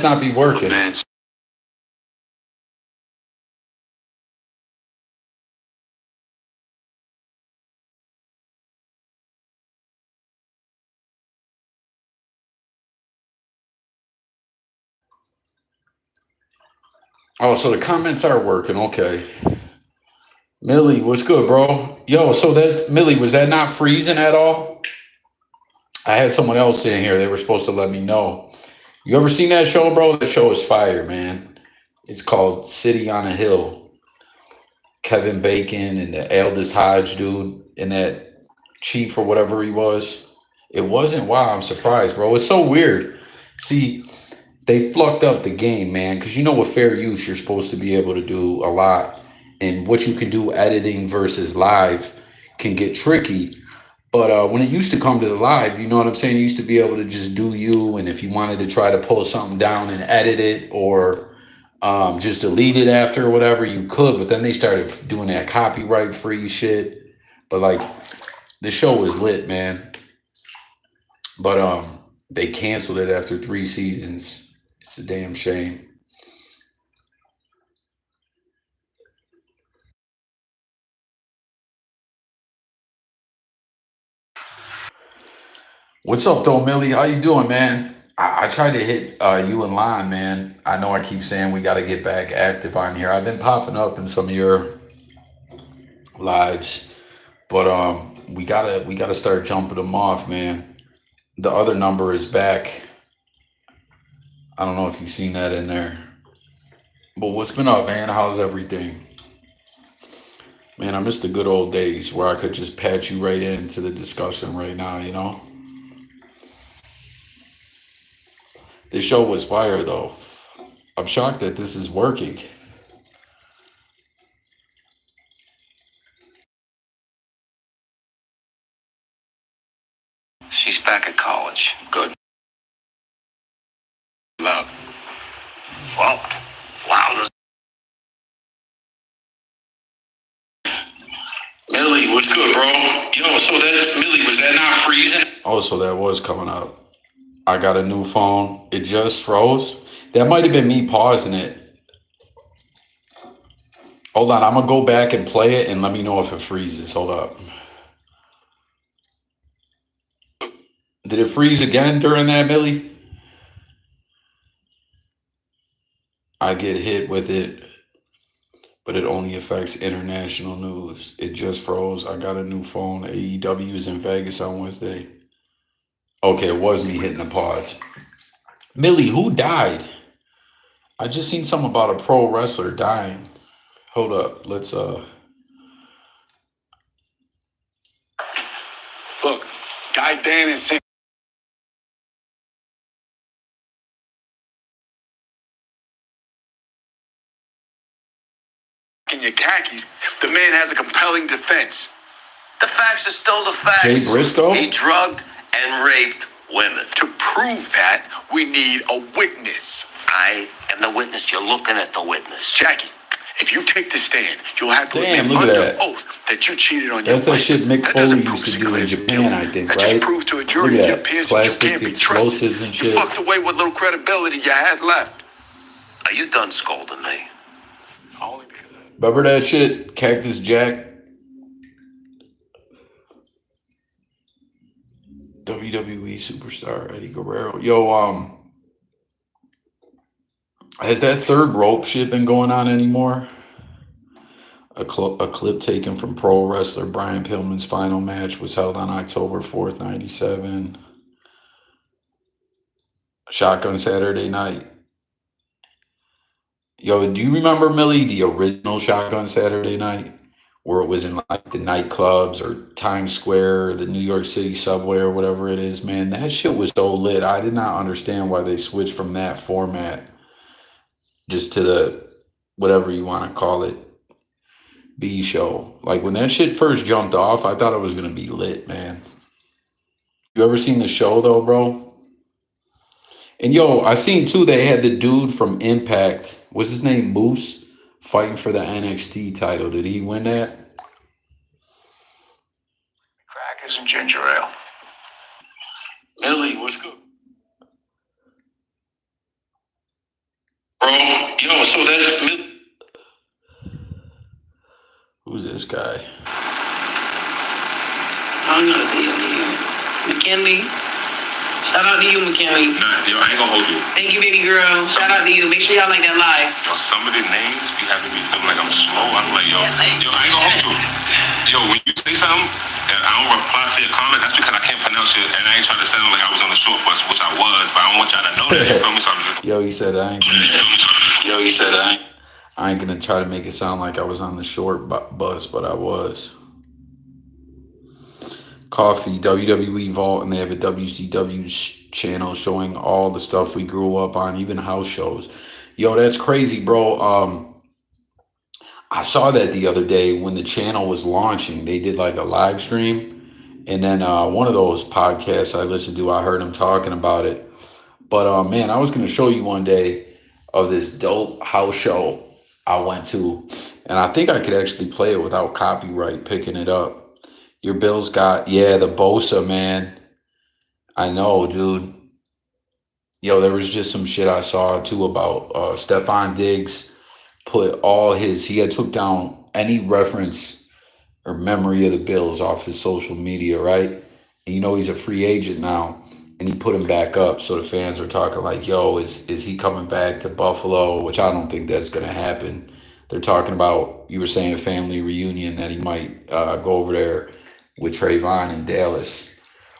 must not be working. Man. Oh, so the comments are working. Okay. Millie, what's good, bro? Yo, so that's Millie, was that not freezing at all? I had someone else in here. They were supposed to let me know. You ever seen that show, bro? That show is fire, man. It's called City on a Hill. Kevin Bacon and the Aldous Hodge dude and that chief or whatever he was. It wasn't. Wow, I'm surprised, bro. It's so weird. See, they fucked up the game, man. Because you know, with fair use, you're supposed to be able to do a lot, and what you can do editing versus live can get tricky. But when it used to come to the live, you know what I'm saying? You used to be able to just do you, and if you wanted to try to pull something down and edit it, or just delete it after or whatever, you could. But then they started doing that copyright free shit. But like, the show was lit, man. But they canceled it after 3 seasons. It's a damn shame. What's up, though, Millie? How you doing, man? I tried to hit you in line, man. I know I keep saying we got to get back active on here. I've been popping up in some of your lives, but we gotta start jumping them off, man. The other number is back. I don't know if you've seen that in there. But what's been up, man? How's everything? Man, I miss the good old days where I could just patch you right into the discussion right now, you know? This show was fire, though. I'm shocked that this is working. She's back at college. Good. Love. Well, wow. Millie, what's good, bro? Yo, so that's Millie. Was that not freezing? Oh, so that was coming up. I got a new phone. It just froze. That might have been me pausing it. Hold on, I'm gonna go back and play it and let me know if it freezes. Hold up. Did it freeze again during that, Millie? I get hit with it, but it only affects international news. It just froze. I got a new phone. AEW is in Vegas on Wednesday. Okay, it was me hitting the pause. Millie, who died? I just seen something about a pro wrestler dying. Hold up, let's Look, Guy Dan is saying in your khakis. The man has a compelling defense. The facts are still the facts. Jay Briscoe? He drugged and raped women. To prove that, we need a witness. I am the witness. You're looking at the witness. Jackie, if you take the stand, you'll have to Damn, admit look at under that. oath that you cheated on That's your that wife. shit Mick That Foley doesn't prove used to do in secret Japan, I guilt. think, That right? just proves to a jury Look your at peers that. that you Plastic can't be trusted. explosives and You shit. fucked away what little credibility you had left. Are you done scolding me? Only because Remember that shit? Cactus Jack? WWE superstar Eddie Guerrero. Yo, has that third rope shit been going on anymore? A clip taken from pro wrestler Brian Pillman's final match was held on October 4th, 97. Shotgun Saturday night. Yo, do you remember, Millie, the original Shotgun Saturday night? Where it was in like the nightclubs or Times Square or the New York City subway or whatever it is, man. That shit was so lit. I did not understand why they switched from that format just to the whatever you want to call it, B show. Like when that shit first jumped off, I thought it was gonna be lit, man. You ever seen the show though, bro? And yo, I seen too they had the dude from Impact. What's his name? Moose fighting for the NXT title. Did he win that? crackers and ginger ale. Millie, what's good? bro. Yo, so that's Millie. Who's this guy? I don't know how to say your name. McKinley. Shout out to you, McKinley. Nah, yo, I ain't gonna hold you. Thank you, baby girl. Shout out to you. Make sure y'all like that live. Yo, some of the names be having me feeling like I'm slow. I'm like, yo, I ain't gonna hold you. Yo, when you say something and I don't reply to your comment, that's because I can't pronounce it, and I ain't trying to sound like I was on the short bus, which I was, but I don't want y'all to know that. You feel me? So I'm just. Yo, he said I ain't gonna, Yo, he said I ain't. I ain't gonna try to make it sound like I was on the short bus, but I was. Coffee, WWE Vault, and they have a WCW channel showing all the stuff we grew up on, even house shows. Yo, that's crazy, bro. I saw that the other day when the channel was launching. They did like a live stream, and then one of those podcasts I listened to, I heard him talking about it. But man, I was gonna show you one day of this dope house show I went to, and I think I could actually play it without copyright picking it up. Your Bills got, yeah, the Bosa, man. I know, dude. Yo, there was just some shit I saw too about Stephon Diggs put all he had took down any reference or memory of the Bills off his social media, right? And you know he's a free agent now, and he put him back up. So the fans are talking like, yo, is he coming back to Buffalo? Which I don't think that's going to happen. They're talking about, you were saying, a family reunion, that he might go over there with Trayvon in Dallas,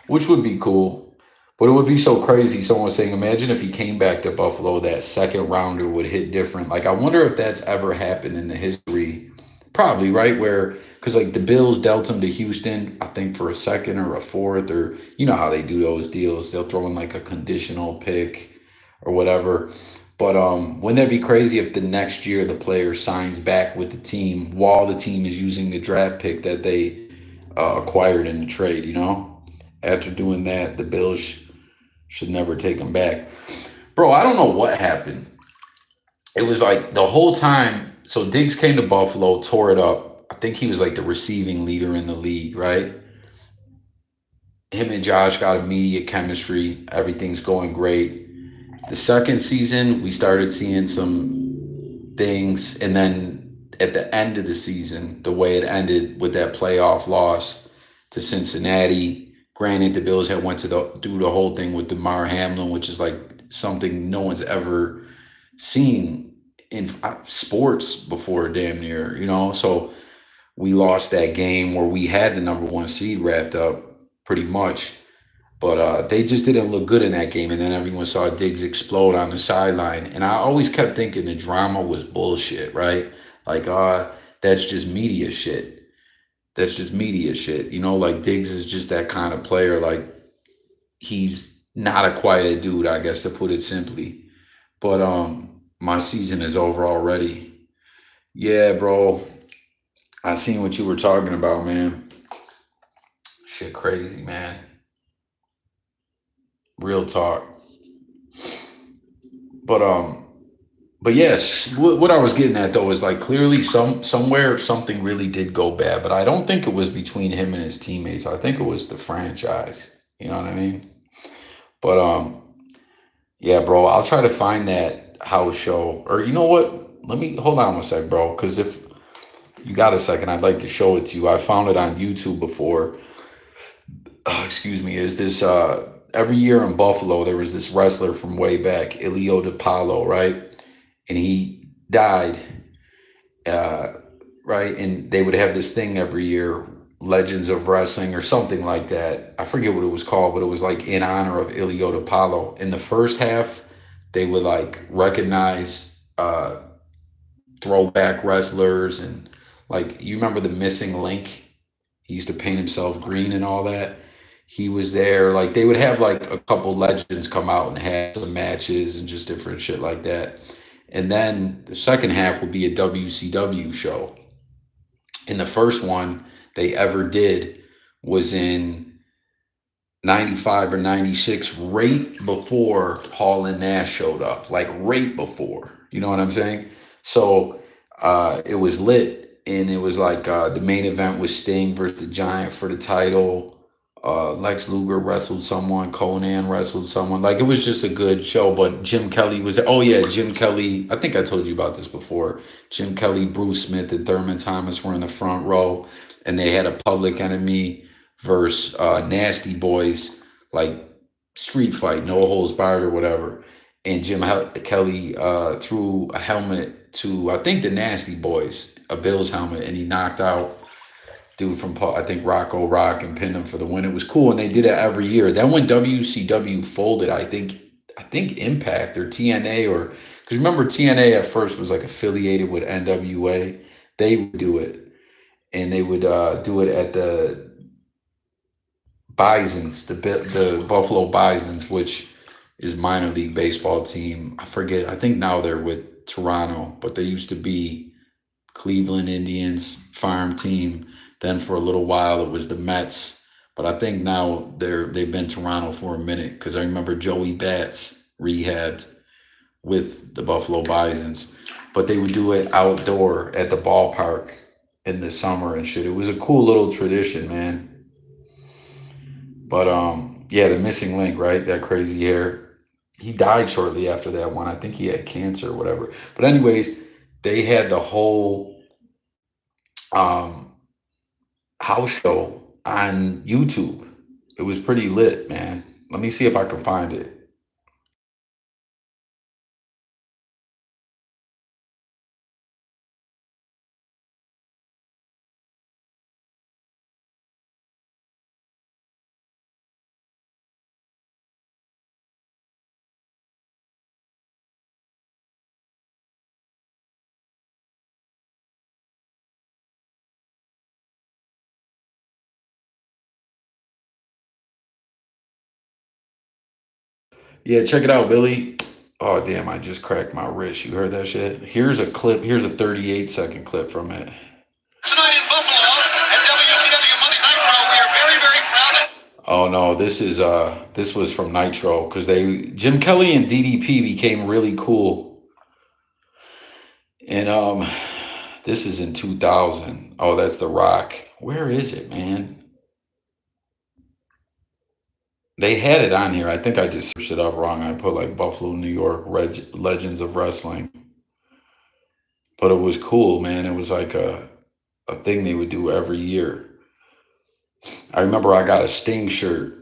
which would be cool. But it would be so crazy. Someone was saying, imagine if he came back to Buffalo, that second rounder would hit different. Like, I wonder if that's ever happened in the history. Probably, right? Where, because like the Bills dealt him to Houston, I think for a second or a fourth, or you know how they do those deals. They'll throw in like a conditional pick or whatever. But wouldn't that be crazy if the next year the player signs back with the team while the team is using the draft pick that they acquired in the trade, you know? After doing that, the Bills should never take him back. Bro, I don't know what happened. It was like the whole time. So Diggs came to Buffalo, tore it up. I think he was like the receiving leader in the league, right? Him and Josh got immediate chemistry. Everything's going great. The second season, we started seeing some things. And then at the end of the season, the way it ended with that playoff loss to Cincinnati, granted, the Bills had went to do the whole thing with DeMar Hamlin, which is like something no one's ever seen in sports before, damn near, you know? So we lost that game where we had the number one seed wrapped up pretty much. But they just didn't look good in that game. And then everyone saw Diggs explode on the sideline. And I always kept thinking the drama was bullshit, right? Like, that's just media shit. That's just media shit. You know, like Diggs is just that kind of player. Like, he's not a quiet dude, I guess, to put it simply. But my season is over already. Yeah, bro. I seen what you were talking about, man. Shit crazy, man. Real talk. But yes, what I was getting at though is like clearly somewhere something really did go bad, but I don't think it was between him and his teammates. I think it was the franchise. You know what I mean? But yeah, bro, I'll try to find that house show. Or you know what? Let me hold on a sec, bro, because if you got a second, I'd like to show it to you. I found it on YouTube before. Excuse me. Is this every year in Buffalo there was this wrestler from way back, Ilio DiPaolo, right? And he died, right? And they would have this thing every year, Legends of Wrestling or something like that. I forget what it was called, but it was like in honor of Ilio DiPaolo. In the first half, they would like recognize throwback wrestlers, and like, you remember the Missing Link? He used to paint himself green and all that. He was there. Like, they would have like a couple legends come out and have some matches and just different shit like that. And then the second half would be a WCW show. And the first one they ever did was in 95 or 96, right before Hall and Nash showed up. Like, right before. You know what I'm saying? So it was lit. And it was like the main event was Sting versus the Giant for the title. Lex Luger wrestled someone, Conan wrestled someone. Like it was just a good show. But Jim Kelly was. Oh yeah, Jim Kelly. I think I told you about this before. Jim Kelly, Bruce Smith, and Thurman Thomas were in the front row, and they had a Public Enemy versus Nasty Boys, like street fight, no holds barred or whatever. And Kelly threw a helmet to I think the Nasty Boys, a Bills helmet, and he knocked out dude from I think Rocco Rock and pinned him for the win. It was cool, and they did it every year. Then when WCW folded, I think Impact or TNA or because remember TNA at first was like affiliated with NWA. They would do it, and they would do it at the Bisons, the Buffalo Bisons, which is minor league baseball team. I forget. I think now they're with Toronto, but they used to be Cleveland Indians farm team. Then for a little while it was the Mets, but I think now they've been Toronto for a minute because I remember Joey Bats rehabbed with the Buffalo Bisons, but they would do it outdoor at the ballpark in the summer and shit. It was a cool little tradition, man. But yeah, the missing link, right? That crazy hair. He died shortly after that one. I think he had cancer or whatever. But anyways, they had the whole um house show on YouTube. It was pretty lit, man. Let me see if I can find it. Yeah, check it out, Billy. Oh, damn, I just cracked my wrist. You heard that shit? Here's a clip. Here's a 38-second clip from it. Tonight in Buffalo at WCW Monday Nitro, we are very, very proud of. Oh no, this was from Nitro because Jim Kelly and DDP became really cool. And this is in 2000. Oh, that's The Rock. Where is it, man? They had it on here. I think I just searched it up wrong. I put like Buffalo, New York, Legends of Wrestling. But it was cool, man. It was like a thing they would do every year. I remember I got a Sting shirt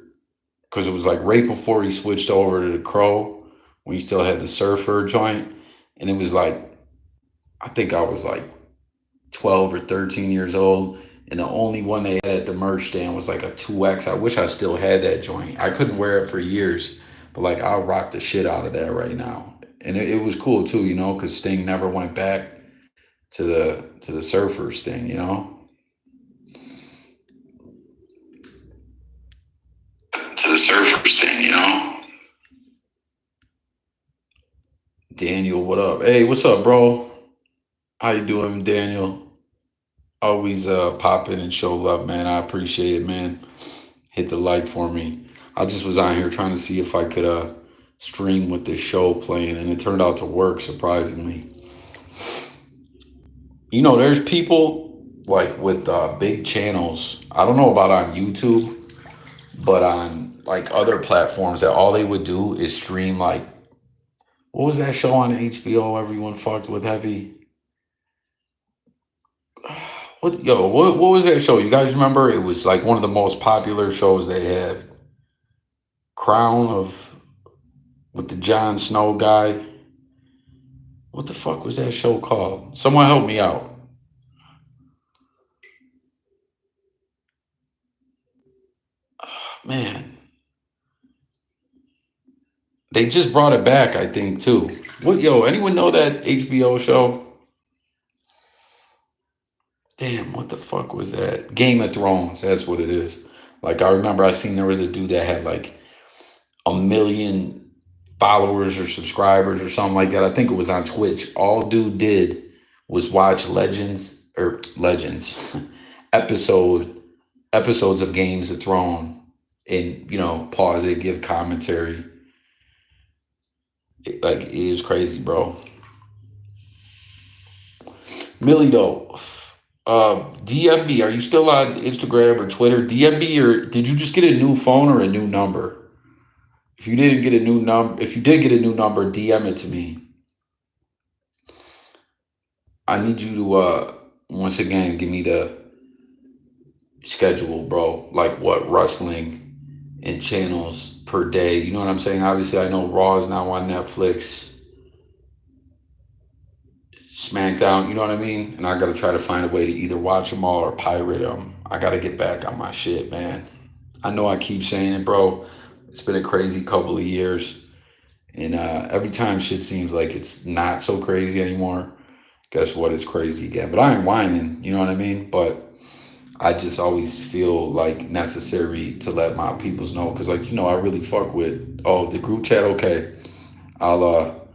because it was like right before he switched over to the Crow when he still had the Surfer joint. And it was like, I think I was like 12 or 13 years old. And the only one they had at the merch stand was like a 2X. I wish I still had that joint. I couldn't wear it for years, but like I'll rock the shit out of that right now. And it was cool too, you know, because Sting never went back to the Surfers thing, you know. To the Surfers thing, you know. Daniel, what up? Hey, what's up, bro? How you doing, Daniel? Always pop in and show love, man. I appreciate it, man. Hit the like for me. I just was on here trying to see if I could stream with this show playing, and it turned out to work surprisingly. You know, there's people like with big channels. I don't know about on YouTube, but on like other platforms that all they would do is stream like what was that show on HBO everyone fucked with heavy? What was that show? You guys remember? It was like one of the most popular shows they had. Crown of with the Jon Snow guy. What the fuck was that show called? Someone help me out. Man. They just brought it back, I think, too. Anyone know that HBO show? Damn, what the fuck was that? Game of Thrones, that's what it is. Like I remember I seen there was a dude that had like 1 million followers or subscribers or something like that. I think it was on Twitch. All dude did was watch Legends episodes of Games of Thrones and pause it, give commentary. Like it is crazy, bro. Millie though. DM me. Are you still on Instagram or Twitter? DM me, or did you just get a new phone or a new number? If you didn't get a new number, if you did get a new number, DM it to me. I need you to once again give me the schedule, bro. Like what wrestling and channels per day. You know what I'm saying? Obviously, I know Raw is now on Netflix. SmackDown, you know what I mean? And I got to try to find a way to either watch them all or pirate them. I got to get back on my shit, man. I know I keep saying it, bro. It's been a crazy couple of years. And every time shit seems like it's not so crazy anymore, guess what? It's crazy again. But I ain't whining, you know what I mean? But I just always feel like necessary to let my peoples know. Because, like, you know, I really fuck with, oh, the group chat, okay. I'll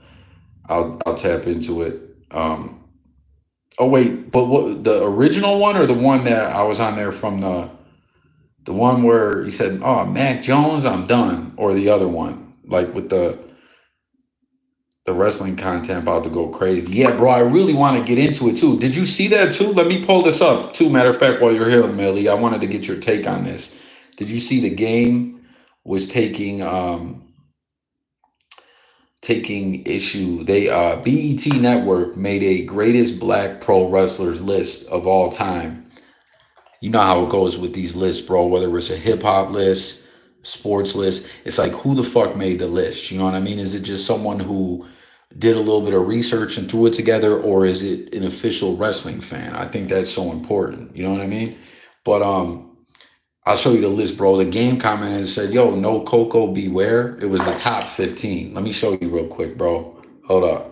tap into it. Oh wait, but what, the original one or the one that I was on there from the one where he said, "Oh, Mac Jones, I'm done," or the other one, like with the wrestling content about to go crazy. Yeah, bro, I really want to get into it too. Did you see that too? Let me pull this up too. Matter of fact, while you're here, Millie, I wanted to get your take on this. Did you see the game was taking issue. They BET Network made a greatest black pro wrestlers list of all time. You know how it goes with these lists, bro. Whether it's a hip hop list, sports list, it's like who the fuck made the list? You know what I mean? Is it just someone who did a little bit of research and threw it together, or is it an official wrestling fan? I think that's so important. You know what I mean? But I'll show you the list, bro. The game commented and said, "Yo, no Coco, beware." It was the top 15. Let me show you real quick, bro. Hold up.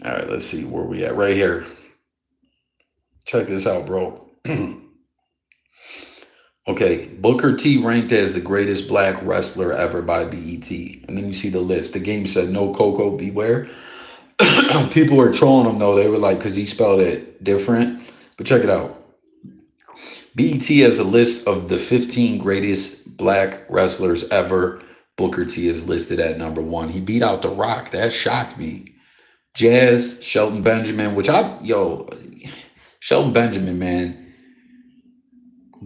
All right, let's see where we at. Right here. Check this out, bro. Okay, Booker T ranked as the greatest black wrestler ever by BET. And then you see the list. The game said, no Coco, beware. People were trolling him, though. They were like, because he spelled it different. But check it out. BET has a list of the 15 greatest black wrestlers ever. Booker T is listed at number 1. He beat out The Rock. That shocked me. Jazz, Shelton Benjamin, Shelton Benjamin, man,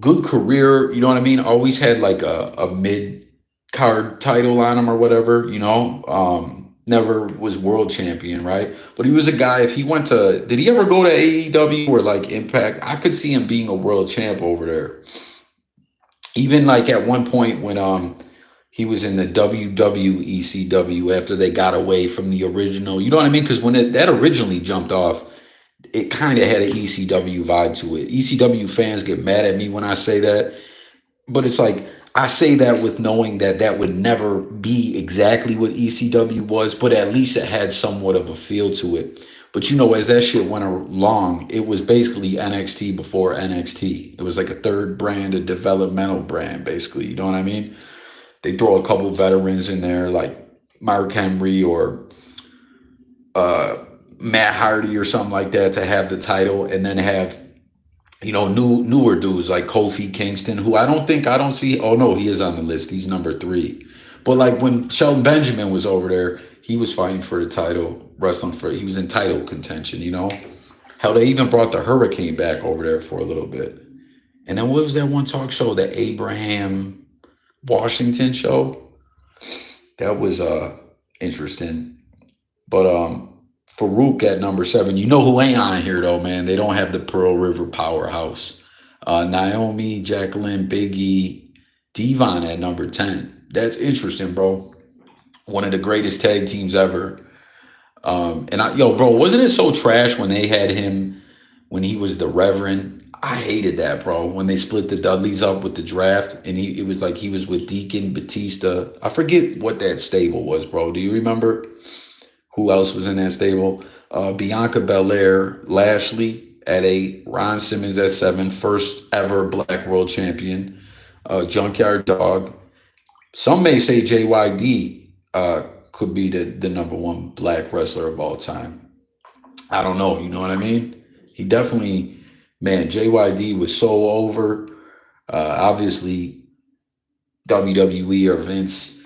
good career, you know what I mean? Always had like a mid card title on him or whatever, you know. Never was world champion, right? But he was a guy, if he went to, did he ever go to AEW or like Impact? I could see him being a world champ over there. Even like at one point when he was in the WWECW after they got away from the original, you know what I mean? Because when that originally jumped off, it kind of had an ECW vibe to it. ECW fans get mad at me when I say that, but it's like I say that with knowing that that would never be exactly what ECW was, but at least it had somewhat of a feel to it. But you know, as that shit went along, it was basically NXT before NXT. It was like a third brand, a developmental brand, basically. You know what I mean? They throw a couple veterans in there, like Mark Henry or Matt Hardy or something like that, to have the title, and then have, you know, newer dudes like Kofi Kingston, who I don't see. Oh no, he is on the list. He's number 3. But like when Shelton Benjamin was over there, he was fighting for the title, he was in title contention, you know. Hell, they even brought the Hurricane back over there for a little bit. And then what was that one talk show, the Abraham Washington show? That was interesting. But Farouk at number 7. You know who ain't on here though, man? They don't have the Pearl River powerhouse. Naomi, Jacqueline, Biggie, Devon at number 10. That's interesting, bro. One of the greatest tag teams ever. Bro, wasn't it so trash when they had him when he was the Reverend? I hated that, bro. When they split the Dudleys up with the draft, and it was like he was with Deacon Batista. I forget what that stable was, bro. Do you remember who else was in that stable? Bianca Belair, Lashley at 8, Ron Simmons at 7, first ever black world champion. Junkyard Dog, Some may say JYD could be the number one black wrestler of all time. I don't know. You know what I mean? He definitely, man, JYD was so over. Obviously, WWE or Vince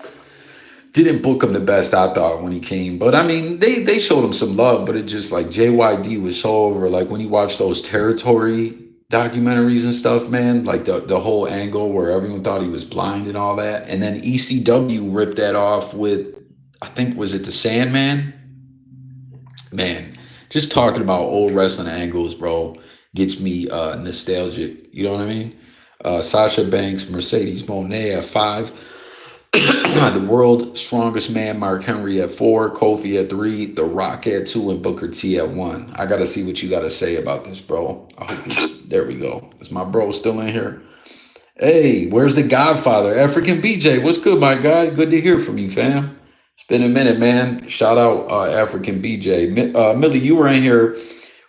didn't book him the best, I thought, when he came. But I mean, they showed him some love, but it just like JYD was so over. Like when you watch those territory documentaries and stuff, man, like the whole angle where everyone thought he was blind and all that. And then ECW ripped that off with, I think, was it the Sandman? Man, just talking about old wrestling angles, bro, gets me nostalgic. You know what I mean? Sasha Banks, Mercedes Moné at 5. The world's strongest man, Mark Henry at 4, Kofi at 3, The Rock at 2, and Booker T at 1. I gotta see what you gotta say about this, bro. I hope there we go. Is my bro still in here? Hey, where's the Godfather? African BJ, what's good, my guy? Good to hear from you, fam. It's been a minute, man. Shout out African BJ. Millie, you were in here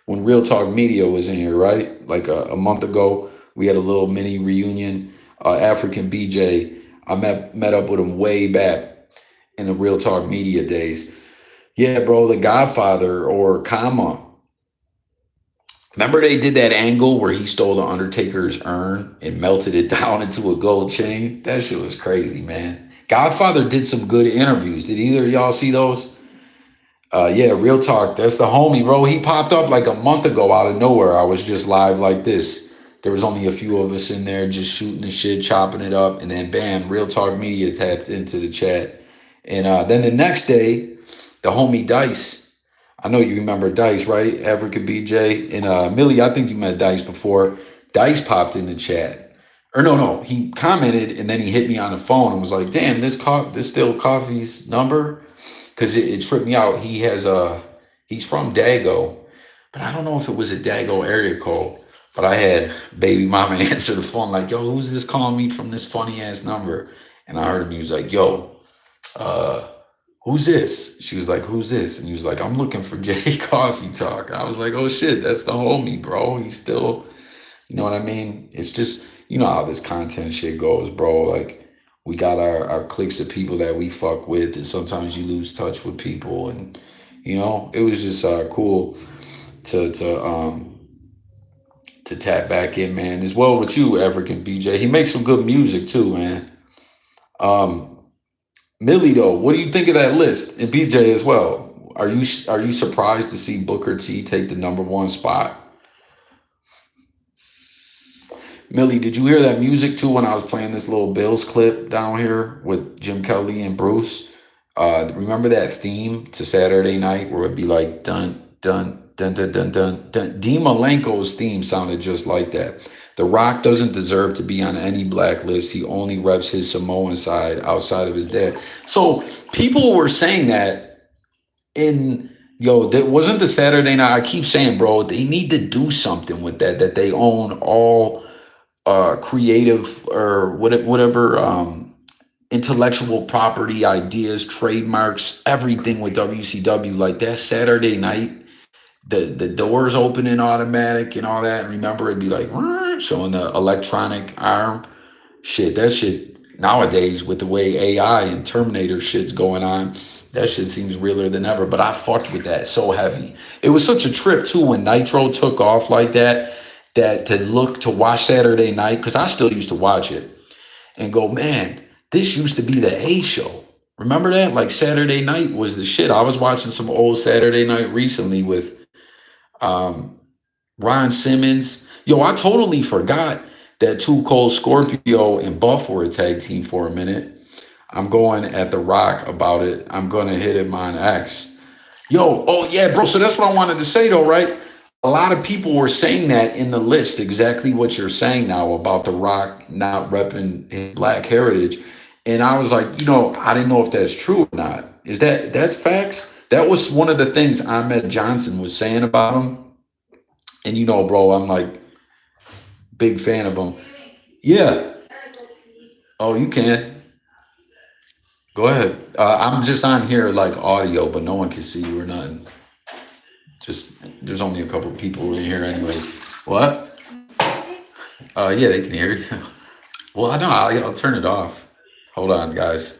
when Real Talk Media was in here, right? Like a month ago, we had a little mini reunion. African BJ, I met up with him way back in the Real Talk Media days. Yeah, bro, the Godfather or Kama. Remember they did that angle where he stole the Undertaker's urn and melted it down into a gold chain? That shit was crazy, man. Godfather did some good interviews. Did either of y'all see those? Yeah, Real Talk. That's the homie, bro. He popped up like a month ago out of nowhere. I was just live like this. There was only a few of us in there just shooting the shit, chopping it up, and then bam, Real Talk Media tapped into the chat. And then the next day, the homie Dice. I know you remember Dice, right? Africa BJ. And Millie, I think you met Dice before. Dice popped in the chat. Or no, he commented and then he hit me on the phone and was like, damn, this still Coffee's number? Because it tripped me out. He's from Dago, but I don't know if it was a Dago area code. But I had baby mama answer the phone like, yo, who's this calling me from this funny ass number? And I heard him, he was like, yo, who's this? She was like, who's this? And he was like, I'm looking for JayCoffeeTalk. I was like, oh shit, that's the homie, bro. He's still, you know what I mean? It's just, you know how this content shit goes, bro. Like, we got our cliques of people that we fuck with, and sometimes you lose touch with people. And, you know, it was just cool to tap back in, man, as well with you, African BJ. He makes some good music too, man. Millie, though, what do you think of that list? And BJ as well. Are you surprised to see Booker T take the number 1 spot? Millie, did you hear that music too when I was playing this little Bills clip down here with Jim Kelly and Bruce? Remember that theme to Saturday Night where it'd be like dun dun dun dun dun dun dun. Dean Malenko's theme sounded just like that. The Rock doesn't deserve to be on any blacklist. He only reps his Samoan side outside of his dad. So people were saying that that wasn't the Saturday Night. I keep saying, bro, they need to do something with that they own all creative or whatever intellectual property, ideas, trademarks, everything with WCW. Like that Saturday Night, the doors opening automatic and all that. And remember, it'd be like showing the electronic arm. Shit, that shit nowadays with the way AI and Terminator shit's going on, that shit seems realer than ever. But I fucked with that so heavy. It was such a trip too when Nitro took off like that to watch Saturday Night, because I still used to watch it and go, man, this used to be the A show. Remember that? Like Saturday Night was the shit. I was watching some old Saturday Night recently with Ron Simmons. Yo, I totally forgot that Too Cold Scorpio and Buff were a tag team for a minute. I'm going at The Rock about it. I'm going to hit him on X. Yo, oh yeah, bro. So that's what I wanted to say though, right? A lot of people were saying that in the list, exactly what you're saying now about The Rock not repping his black heritage. And I was like, I didn't know if that's true or not. That's facts? That was one of the things Ahmed Johnson was saying about him. And bro, I'm like, big fan of him. Yeah. Oh, you can. Go ahead. I'm just on here like audio, but no one can see you or nothing. Just there's only a couple of people in here anyway. What? Yeah, they can hear you. Well, I know. I'll turn it off. Hold on, guys.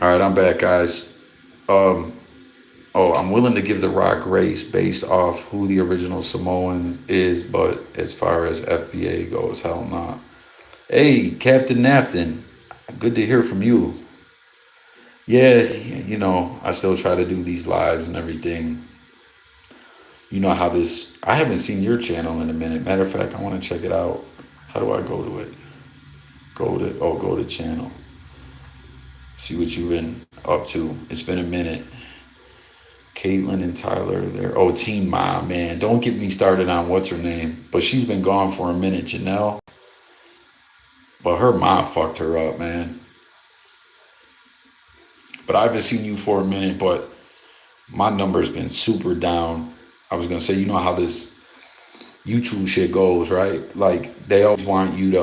All right, I'm back, guys. Um, I'm willing to give The Rock grace based off who the original Samoan is, but as far as FBA goes, hell not. Hey, Captain Napton, good to hear from you. Yeah, I still try to do these lives and everything. You know how this, I haven't seen your channel in a minute. Matter of fact, I want to check it out. How do I go to it? Go to channel. See what you've been up to. It's been a minute. Caitlin and Tyler are there. Oh, Teen Mom, man. Don't get me started on what's her name. But she's been gone for a minute, Janelle. But her mom fucked her up, man. But I haven't seen you for a minute, but my number's been super down. I was gonna say, you know how this YouTube shit goes, right? Like they always want you to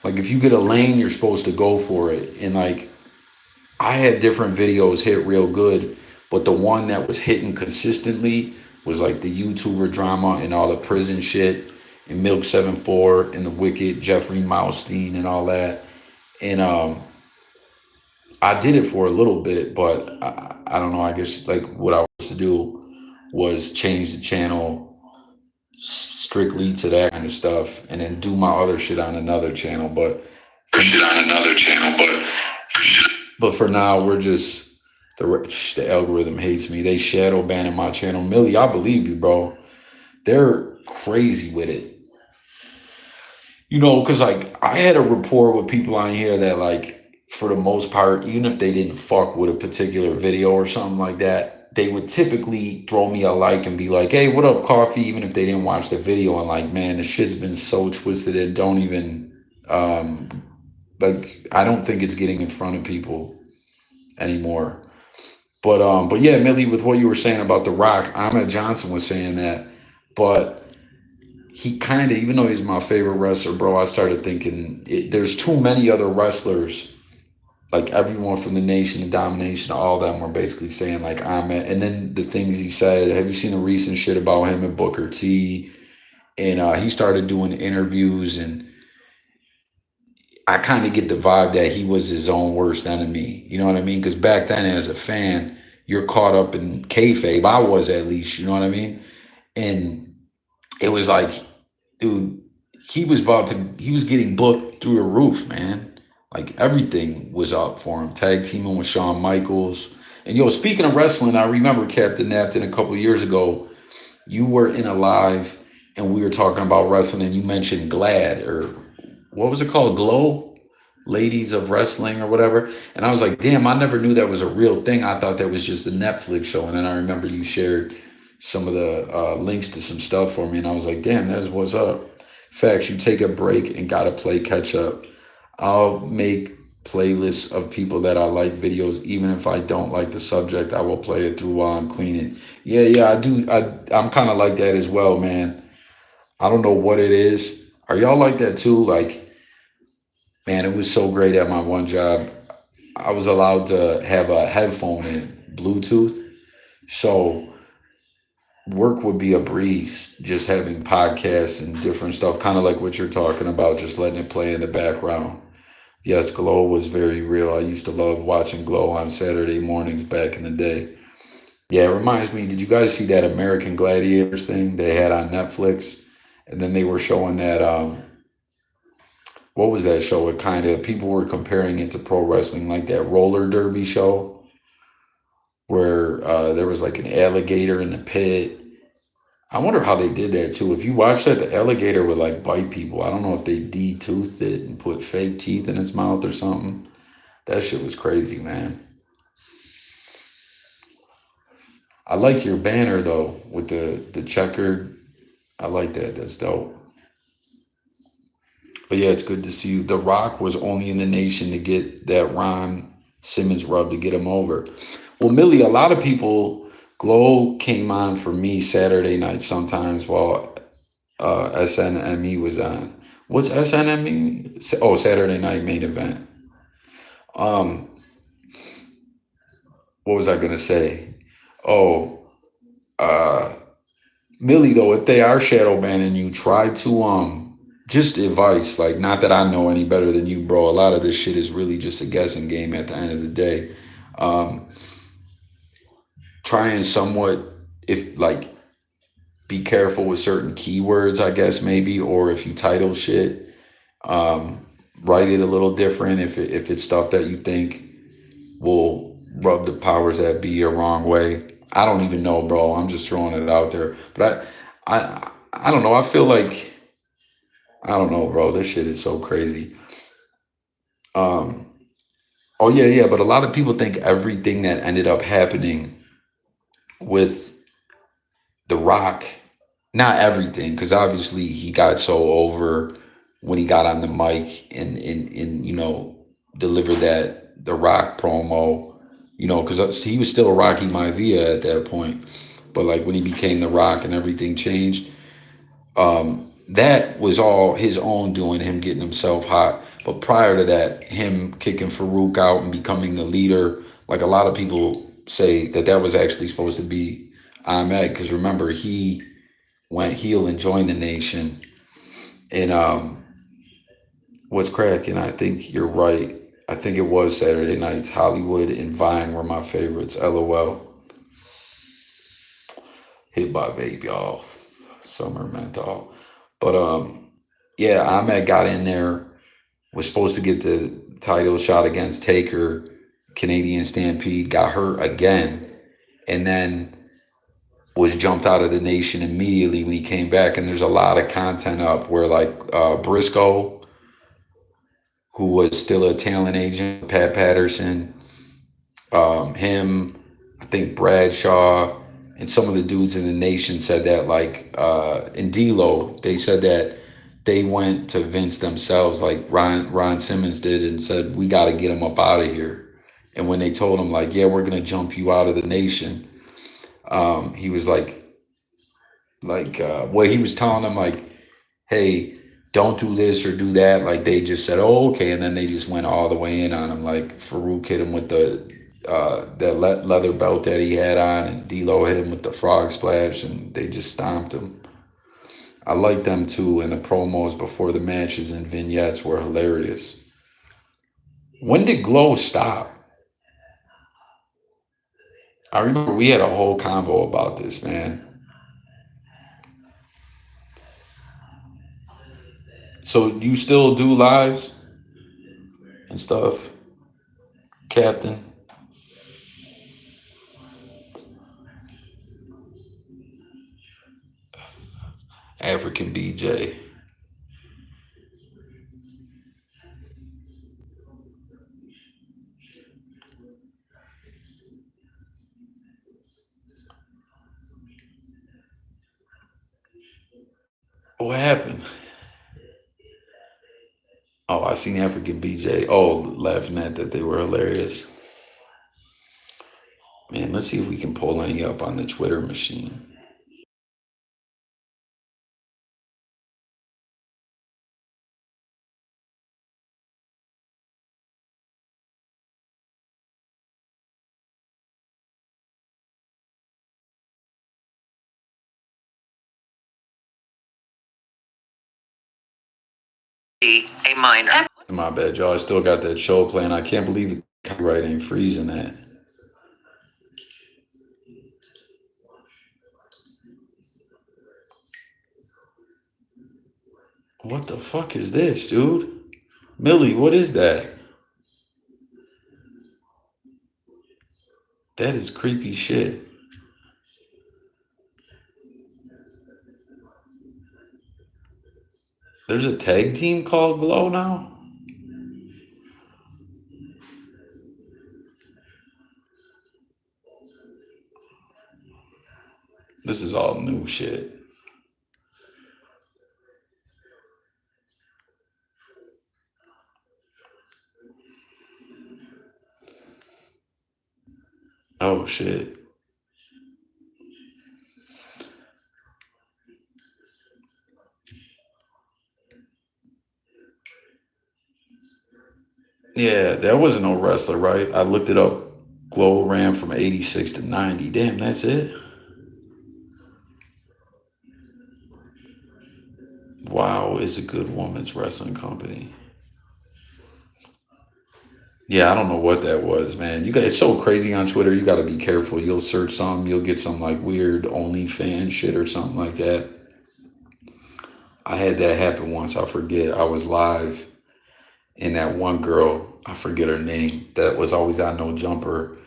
like if you get a lane, you're supposed to go for it. And like I had different videos hit real good, but the one that was hitting consistently was like the YouTuber drama and all the prison shit and Milk 74 and the Wicked, Jeffrey Maustein and all that. And I did it for a little bit, but I don't know. I guess like what I was to do was change the channel strictly to that kind of stuff and then do my other shit on another channel. But for now, we're just the algorithm hates me. They shadow banning my channel. Millie, I believe you, bro. They're crazy with it. Because like I had a rapport with people on here that like for the most part, even if they didn't fuck with a particular video or something like that, they would typically throw me a like and be like, hey, what up, Coffee? Even if they didn't watch the video. And like, man, the shit's been so twisted and don't even like I don't think it's getting in front of people anymore. But yeah, Millie, with what you were saying about The Rock, Ahmed Johnson was saying that, but he kind of, even though he's my favorite wrestler, bro, I started thinking there's too many other wrestlers, like everyone from the Nation of Domination, all of them were basically saying like Ahmed, and then the things he said. Have you seen the recent shit about him and Booker T? And he started doing interviews, and I kind of get the vibe that he was his own worst enemy. You know what I mean? Because back then, as a fan, you're caught up in kayfabe. I was, at least. You know what I mean? And it was like, dude, he was getting booked through the roof, man. Like everything was up for him. Tag teaming with Shawn Michaels. And yo, speaking of wrestling, I remember Captain Napton a couple years ago. You were in a live and we were talking about wrestling and you mentioned Glad, or what was it called? Glow? Ladies of Wrestling or whatever. And I was like, damn, I never knew that was a real thing. I thought that was just a Netflix show. And then I remember you shared some of the links to some stuff for me. And I was like, damn, that's what's up. Facts, you take a break and gotta play catch up. I'll make playlists of people that I like videos, even if I don't like the subject. I will play it through while I'm cleaning. Yeah, I do. I'm kind of like that as well, man. I don't know what it is. Are y'all like that too? Like, man, it was so great at my one job. I was allowed to have a headphone in Bluetooth, so work would be a breeze. Just having podcasts and different stuff, kind of like what you're talking about, just letting it play in the background. Yes, Glow was very real. I used to love watching Glow on Saturday mornings back in the day. Yeah, it reminds me, did you guys see that American Gladiators thing they had on Netflix? And then they were showing that, what was that show? It kind of, people were comparing it to pro wrestling, like that roller derby show where there was like an alligator in the pit. I wonder how they did that too. If you watch that, the alligator would like bite people. I don't know if they de-toothed it and put fake teeth in its mouth or something. That shit was crazy, man. I like your banner though with the checkered. I like that. That's dope. But yeah, it's good to see you. The Rock was only in the nation to get that Ron Simmons rub to get him over. Well, Millie, a lot of people, Glow came on for me Saturday night sometimes while SNME was on. What's SNME? Oh, Saturday Night Main Event. Um, what was I gonna say? Oh, uh, Millie, though, if they are shadow banning you, try to just advice, like, not that I know any better than you, bro. A lot of this shit is really just a guessing game at the end of the day. Um, try and somewhat, if like, be careful with certain keywords, I guess, maybe, or if you title shit, write it a little different if it's stuff that you think will rub the powers that be a wrong way. I don't even know, bro. I'm just throwing it out there. But I don't know. I feel like, I don't know, bro. This shit is so crazy. Um, oh yeah. But a lot of people think everything that ended up happening with The Rock, not everything, because obviously he got so over when he got on the mic and delivered that The Rock promo, because he was still Rocky Maivia at that point. But like when he became The Rock and everything changed, that was all his own doing, him getting himself hot. But prior to that, him kicking Farouk out and becoming the leader, like a lot of people say that was actually supposed to be Ahmed, because remember, he went heel and joined the nation. And what's cracking, I think you're right. I think it was Saturday nights. Hollywood and Vine were my favorites. LOL. Hit by Vape, y'all. Summer menthol. But yeah, Ahmed got in there, was supposed to get the title shot against Taker, Canadian Stampede, got hurt again, and then was jumped out of the nation immediately when he came back. And there's a lot of content up where like Briscoe, who was still a talent agent, Pat Patterson, him, I think Bradshaw, and some of the dudes in the nation said that, like, in D-Lo, they said that they went to Vince themselves, like Ron Simmons did, and said, we got to get him up out of here. And when they told him, like, yeah, we're going to jump you out of the nation, he was like, well, he was telling them, like, hey, don't do this or do that. Like, they just said, oh, okay. And then they just went all the way in on him. Like, Farouk hit him with that leather belt that he had on, and D-Lo hit him with the frog splash, and they just stomped him. I like them too, and the promos before the matches and vignettes were hilarious. When did Glow stop? I remember we had a whole convo about this, man. So you still do lives and stuff, Captain? African BJ. What happened? Oh, I seen African BJ. Oh, laughing at that they were hilarious. Man, let's see if we can pull any up on the Twitter machine. A minor. My bad, y'all. I still got that show playing. I can't believe the copyright ain't freezing that. What the fuck is this, dude? Millie, what is that? That is creepy shit. There's a tag team called Glow now? This is all new shit. Oh shit. Yeah, that wasn't no wrestler, right? I looked it up. Glow ran from 86 to 90. Damn, that's it? Wow is a good woman's wrestling company. Yeah, I don't know what that was, man. You got it's so crazy on Twitter. You got to be careful. You'll search something, you'll get some like weird OnlyFans shit or something like that. I had that happen once. I forget. I was live, and that one girl, I forget her name, that was always on No Jumper,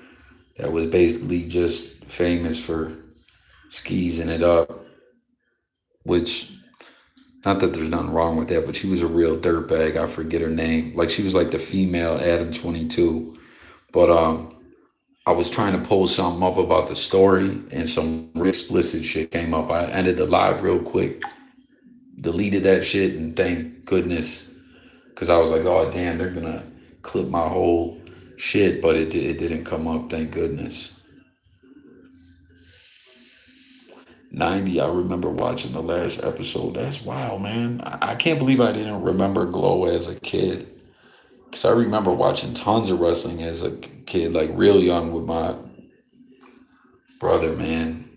that was basically just famous for skeezing it up, which, not that there's nothing wrong with that, but she was a real dirtbag. I forget her name. Like, she was like the female Adam 22. But I was trying to pull something up about the story, and some real explicit shit came up. I ended the live real quick, deleted that shit, and thank goodness, because I was like, oh damn, they're gonna clip my whole shit, but it didn't come up, thank goodness. 90, I remember watching the last episode. That's wild, man. I can't believe I didn't remember Glow as a kid, because I remember watching tons of wrestling as a kid, like real young with my brother, man.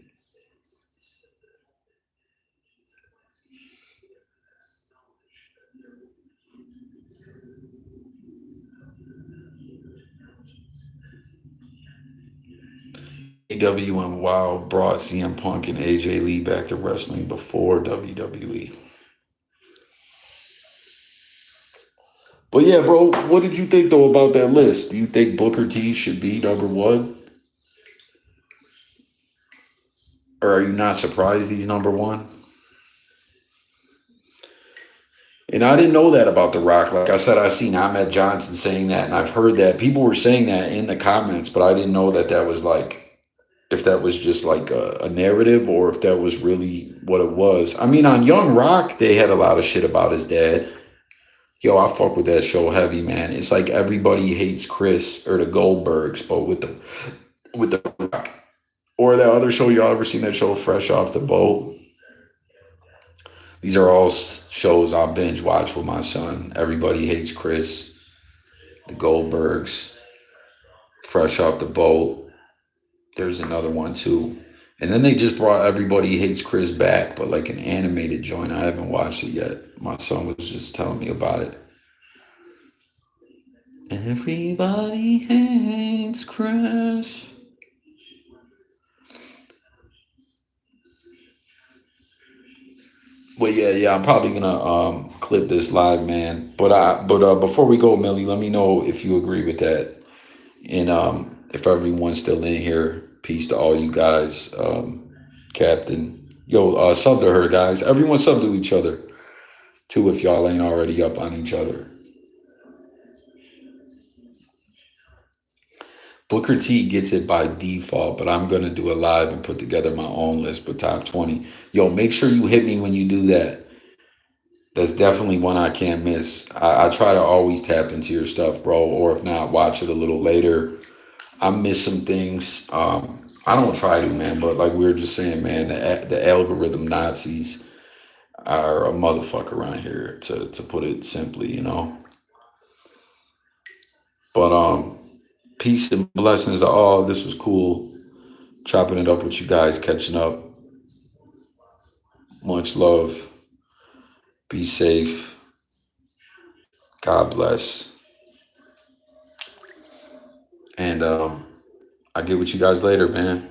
AW and WoW brought CM Punk and AJ Lee back to wrestling before WWE. But yeah, bro, what did you think though about that list? Do you think Booker T should be number one? Or are you not surprised he's number one? And I didn't know that about The Rock. Like I said, I've seen Ahmed Johnson saying that, and I've heard that people were saying that in the comments, but I didn't know that that was like, if that was just like a narrative or if that was really what it was. I mean, on Young Rock, they had a lot of shit about his dad. Yo, I fuck with that show heavy, man. It's like Everybody Hates Chris or the Goldbergs, but with the Rock. Or that other show, y'all ever seen that show, Fresh Off the Boat? These are all shows I binge watch with my son. Everybody Hates Chris, the Goldbergs, Fresh Off the Boat. There's another one too. And then they just brought Everybody Hates Chris back, but like an animated joint. I haven't watched it yet. My son was just telling me about it. And Everybody hates Chris. Well, yeah, I'm probably gonna clip this live, man. But before we go, Millie, let me know if you agree with that, and if everyone's still in here. Peace to all you guys, Captain. Yo, sub to her, guys. Everyone sub to each other too, if y'all ain't already up on each other. Booker T gets it by default, but I'm gonna do a live and put together my own list with top 20. Yo, make sure you hit me when you do that. That's definitely one I can't miss. I try to always tap into your stuff, bro, or if not, watch it a little later. I miss some things. I don't try to, man, but like we were just saying, man, the algorithm Nazis are a motherfucker around here, to put it simply, you know. But peace and blessings to all. This was cool. Chopping it up with you guys, catching up. Much love. Be safe. God bless. And I'll get with you guys later, man.